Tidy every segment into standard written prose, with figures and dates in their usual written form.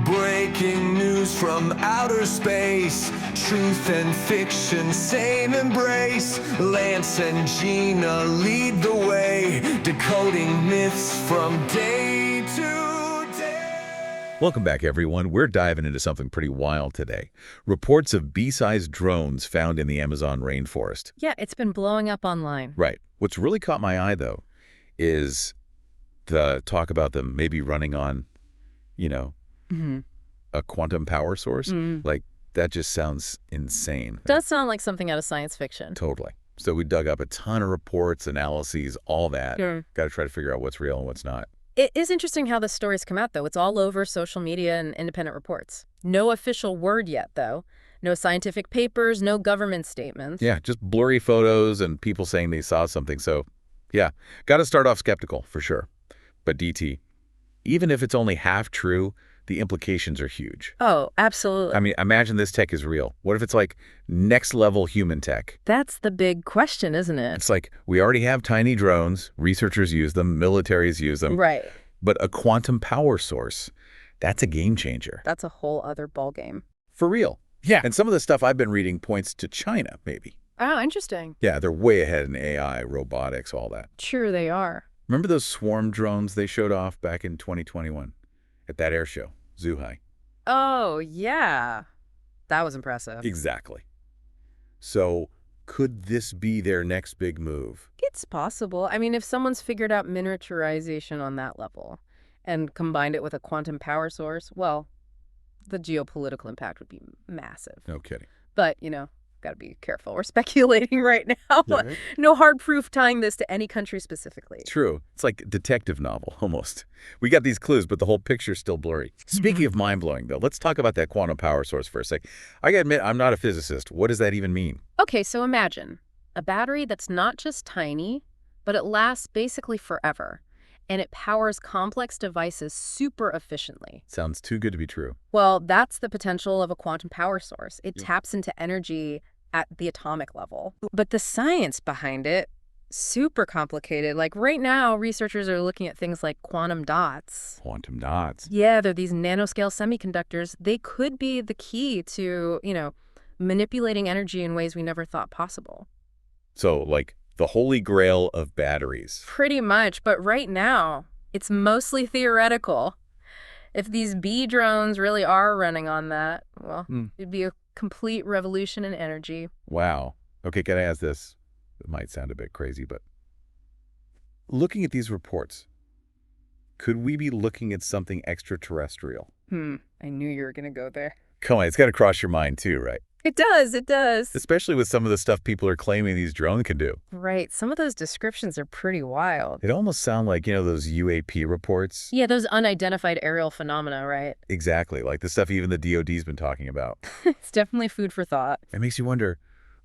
Breaking news from outer space, truth and fiction, same embrace. Lance and Gina lead the way, decoding myths from day to day. Welcome back, everyone. We're diving into something pretty wild today. Reports of bee-sized drones found in the Amazon rainforest. Yeah, it's been blowing up online. Right. What's really caught my eye, though, is the talk about them maybe running on, a quantum power source. Like, that just sounds insane. Does sound like something out of science fiction. Totally. So we dug up a ton of reports, analyses, all that. Sure. Got to try to figure out what's real and what's not. It is interesting how this story's come out, though. It's all over social media and independent reports. No official word yet, though. No scientific papers, no government statements. Yeah, just blurry photos and people saying they saw something. So, yeah, got to start off skeptical, for sure. But DT, even if it's only half true, the implications are huge. Oh, absolutely. I mean, imagine this tech is real. What if it's like next-level human tech? That's the big question, isn't it? It's like we already have tiny drones. Researchers use them. Militaries use them. Right. But a quantum power source, that's a game changer. That's a whole other ballgame. For real. Yeah. And some of the stuff I've been reading points to China, maybe. Oh, interesting. Yeah, they're way ahead in AI, robotics, all that. Sure they are. Remember those swarm drones they showed off back in 2021 at that air show, Zhuhai? Oh, yeah. That was impressive. Exactly. So could this be their next big move? It's possible. I mean, if someone's figured out miniaturization on that level and combined it with a quantum power source, well, the geopolitical impact would be massive. No kidding. But, got to be careful. We're speculating right now. Yeah, right? No hard proof tying this to any country specifically. True. It's like a detective novel, almost. We got these clues, but the whole picture's still blurry. Speaking of mind-blowing, though, let's talk about that quantum power source for a sec. I gotta admit, I'm not a physicist. What does that even mean? Okay, so imagine a battery that's not just tiny, but it lasts basically forever. And it powers complex devices super efficiently. Sounds too good to be true. Well, that's the potential of a quantum power source. It taps into energy at the atomic level. But the science behind it, super complicated. Like right now, researchers are looking at things like quantum dots. Quantum dots. Yeah, they're these nanoscale semiconductors. They could be the key to, manipulating energy in ways we never thought possible. So, like, the holy grail of batteries. Pretty much, but right now, it's mostly theoretical. If these bee drones really are running on that, well, it'd be a complete revolution in energy. Wow. Okay, can I ask this? It might sound a bit crazy, but looking at these reports, could we be looking at something extraterrestrial? I knew you were going to go there. Come on, it's got to cross your mind too, right? It does. Especially with some of the stuff people are claiming these drones can do. Right. Some of those descriptions are pretty wild. It almost sounds like, those UAP reports. Yeah, those unidentified aerial phenomena, right? Exactly, like the stuff even the DoD's been talking about. It's definitely food for thought. It makes you wonder,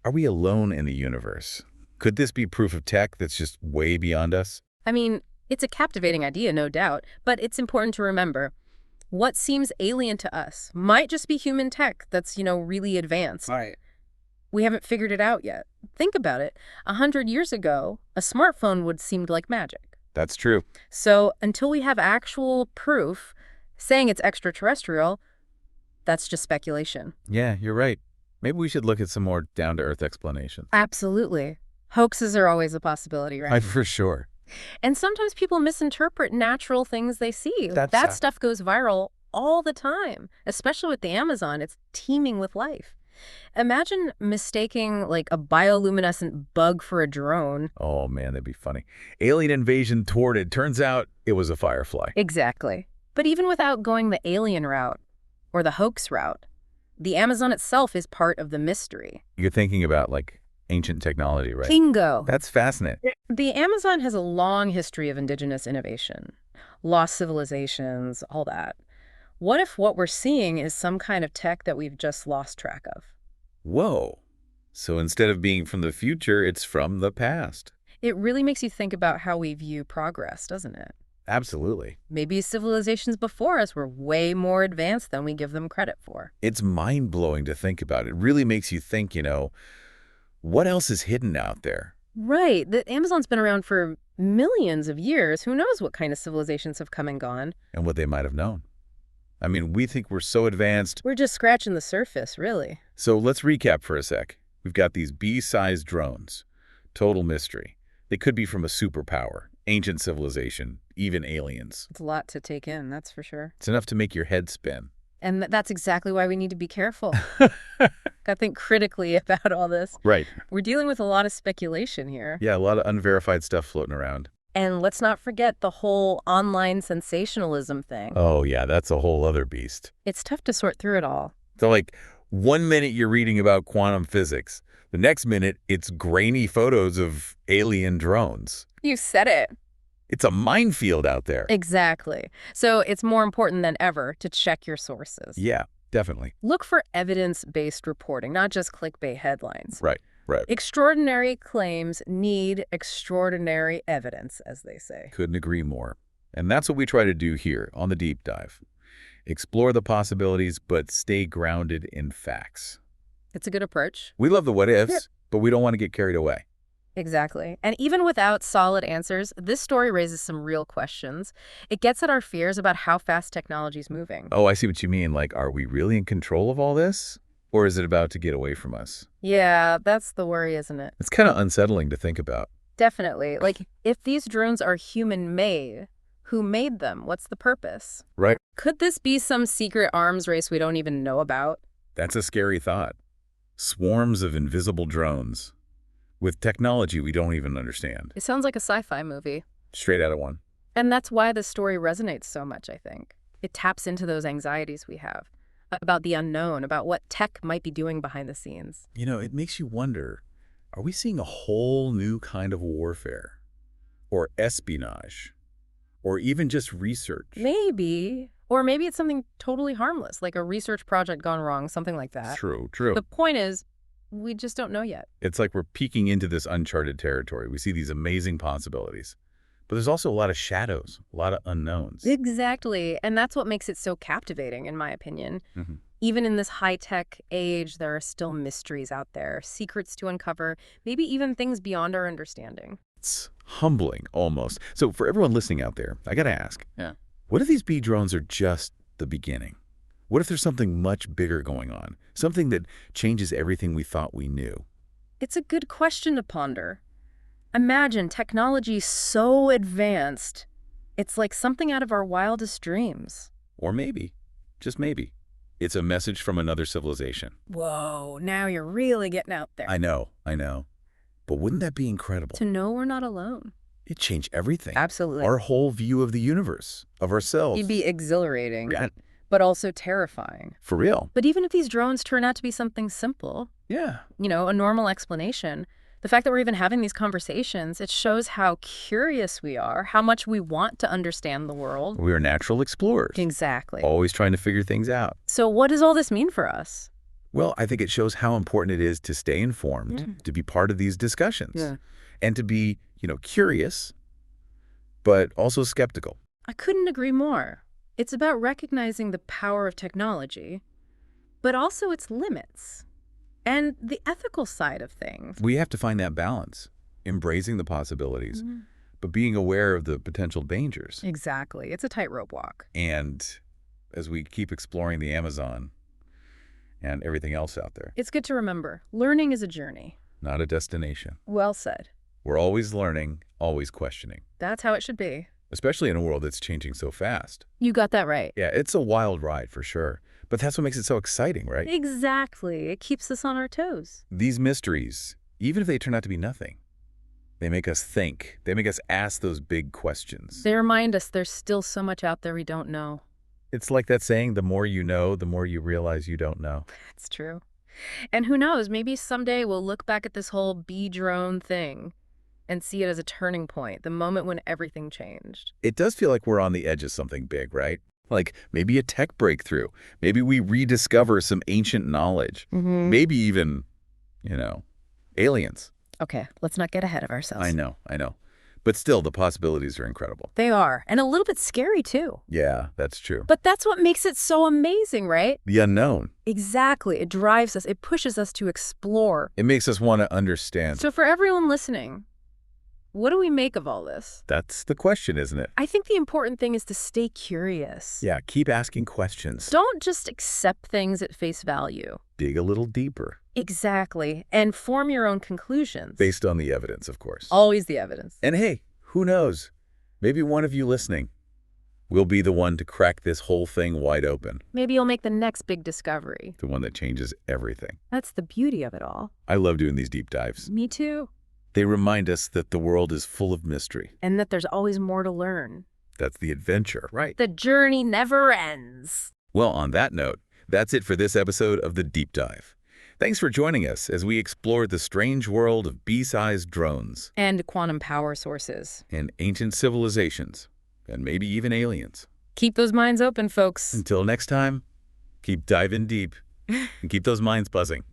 are we alone in the universe? Could this be proof of tech that's just way beyond us? I mean, it's a captivating idea, no doubt, but it's important to remember what seems alien to us might just be human tech that's, really advanced. Right. We haven't figured it out yet. Think about it. 100 years ago, a smartphone would seem like magic. That's true. So until we have actual proof saying it's extraterrestrial, that's just speculation. Yeah, you're right. Maybe we should look at some more down-to-earth explanations. Absolutely. Hoaxes are always a possibility, right? For sure. And sometimes people misinterpret natural things they see. That stuff goes viral all the time, especially with the Amazon. It's teeming with life. Imagine mistaking like a bioluminescent bug for a drone. Oh, man, that'd be funny. Alien invasion thwarted. Turns out it was a firefly. Exactly. But even without going the alien route or the hoax route, the Amazon itself is part of the mystery. You're thinking about like ancient technology, right? Bingo. That's fascinating. The Amazon has a long history of indigenous innovation, lost civilizations, all that. What if what we're seeing is some kind of tech that we've just lost track of? Whoa. So instead of being from the future, it's from the past. It really makes you think about how we view progress, doesn't it? Absolutely. Maybe civilizations before us were way more advanced than we give them credit for. It's mind-blowing to think about. It really makes you think, what else is hidden out there? Right. The Amazon's been around for millions of years. Who knows what kind of civilizations have come and gone? And what they might have known. I mean, we think we're so advanced. We're just scratching the surface, really. So let's recap for a sec. We've got these bee-sized drones. Total mystery. They could be from a superpower, ancient civilization, even aliens. It's a lot to take in, that's for sure. It's enough to make your head spin. And that's exactly why we need to be careful. Gotta think critically about all this. Right. We're dealing with a lot of speculation here. Yeah, a lot of unverified stuff floating around. And let's not forget the whole online sensationalism thing. Oh, yeah, that's a whole other beast. It's tough to sort through it all. So, like, 1 minute you're reading about quantum physics. The next minute, it's grainy photos of alien drones. You said it. It's a minefield out there. Exactly. So it's more important than ever to check your sources. Yeah, definitely. Look for evidence-based reporting, not just clickbait headlines. Right. Extraordinary claims need extraordinary evidence, as they say. Couldn't agree more. And that's what we try to do here on the Deep Dive. Explore the possibilities, but stay grounded in facts. It's a good approach. We love the what-ifs, but we don't want to get carried away. Exactly. And even without solid answers, this story raises some real questions. It gets at our fears about how fast technology is moving. Oh, I see what you mean. Like, are we really in control of all this? Or is it about to get away from us? Yeah, that's the worry, isn't it? It's kind of unsettling to think about. Definitely. Like, if these drones are human-made, who made them? What's the purpose? Right. Could this be some secret arms race we don't even know about? That's a scary thought. Swarms of invisible drones with technology we don't even understand. It sounds like a sci-fi movie. Straight out of one. And that's why this story resonates so much, I think. It taps into those anxieties we have about the unknown, about what tech might be doing behind the scenes. You know, it makes you wonder, are we seeing a whole new kind of warfare? Or espionage? Or even just research? Maybe. Or maybe it's something totally harmless, like a research project gone wrong, something like that. True. The point is, we just don't know yet. It's like we're peeking into this uncharted territory. We see these amazing possibilities. But there's also a lot of shadows, a lot of unknowns. Exactly. And that's what makes it so captivating, in my opinion. Mm-hmm. Even in this high-tech age, there are still mysteries out there, secrets to uncover, maybe even things beyond our understanding. It's humbling, almost. So for everyone listening out there, I got to ask, what if these bee drones are just the beginning? What if there's something much bigger going on? Something that changes everything we thought we knew? It's a good question to ponder. Imagine technology so advanced, it's like something out of our wildest dreams. Or maybe, just maybe, it's a message from another civilization. Whoa, now you're really getting out there. I know. But wouldn't that be incredible? To know we're not alone. It'd change everything. Absolutely. Our whole view of the universe, of ourselves. It'd be exhilarating, Yeah. but also terrifying. For real. But even if these drones turn out to be something simple, Yeah. a normal explanation, the fact that we're even having these conversations, it shows how curious we are, how much we want to understand the world. We are natural explorers. Exactly. Always trying to figure things out. So what does all this mean for us? Well, I think it shows how important it is to stay informed, to be part of these discussions, and to be, curious, but also skeptical. I couldn't agree more. It's about recognizing the power of technology, but also its limits and the ethical side of things. We have to find that balance, embracing the possibilities, but being aware of the potential dangers. Exactly. It's a tightrope walk. And as we keep exploring the Amazon and everything else out there, It's good to remember, learning is a journey. not a destination. Well said. We're always learning, always questioning, That's how it should be. especially in a world that's changing so fast. You got that right. Yeah, it's a wild ride for sure, but that's what makes it so exciting, right? Exactly. It keeps us on our toes. These mysteries, even if they turn out to be nothing, they make us think. They make us ask those big questions. They remind us there's still so much out there we don't know. It's like that saying, the more you know, the more you realize you don't know. It's true. And who knows, maybe someday we'll look back at this whole bee drone thing and see it as a turning point, the moment when everything changed. It does feel like we're on the edge of something big, right? Like maybe a tech breakthrough. Maybe we rediscover some ancient knowledge. Maybe even, aliens. Okay, let's not get ahead of ourselves. I know. But still, the possibilities are incredible. They are, and a little bit scary too. Yeah, that's true. But that's what makes it so amazing, right? The unknown. Exactly. It drives us, it pushes us to explore. It makes us want to understand. So for everyone listening, what do we make of all this? That's the question, isn't it? I think the important thing is to stay curious. Yeah, keep asking questions. Don't just accept things at face value. Dig a little deeper. Exactly. And form your own conclusions. Based on the evidence, of course. Always the evidence. And hey, who knows? Maybe one of you listening will be the one to crack this whole thing wide open. Maybe you'll make the next big discovery. The one that changes everything. That's the beauty of it all. I love doing these deep dives. Me too. They remind us that the world is full of mystery. And that there's always more to learn. That's the adventure, right? The journey never ends. Well, on that note, that's it for this episode of The Deep Dive. Thanks for joining us as we explored the strange world of bee-sized drones. And quantum power sources. And ancient civilizations. And maybe even aliens. Keep those minds open, folks. Until next time, keep diving deep and keep those minds buzzing.